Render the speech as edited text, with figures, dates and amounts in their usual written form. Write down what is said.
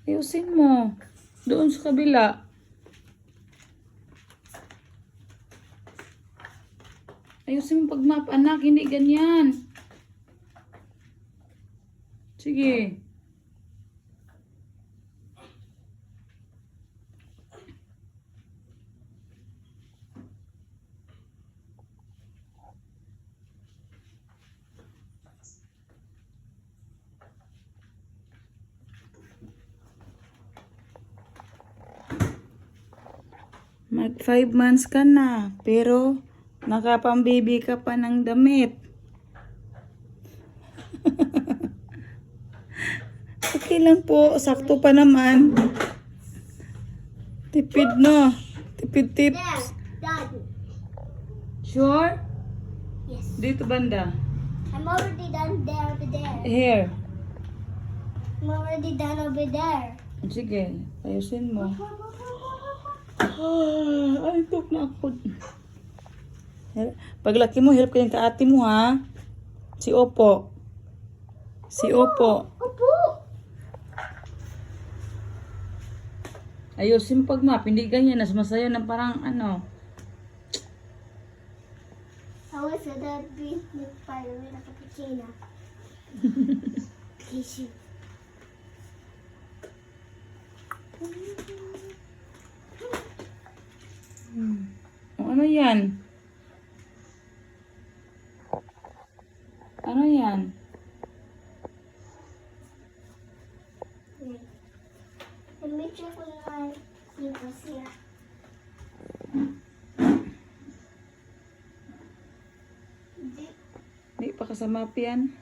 Ayusin mo. Doon sa kabila. Ayusin mo pag-map, anak. Hindi ganyan. Sige. Mag 5 months ka na, pero nakapambaby ka pa ng damit. Okay lang po, sakto pa naman. Tipid no, tipid tips. Dad. Sure? Yes. Dito banda. I'm already done there over there. Here. I'm already done over there. Sige, ayusin mo. Ay, tok na ako. Paglaki mo, help kayong kaati mo ha. Si Opo. Si Opo. Opo. Ayusin mo pag-map, hindi ganyan. Nas masaya na parang ano. How is it that we make fire with a cappuccino? Tissue. O, ano yan? Ano yan? Let me check with my sneakers here. Hindi pa kasama yan.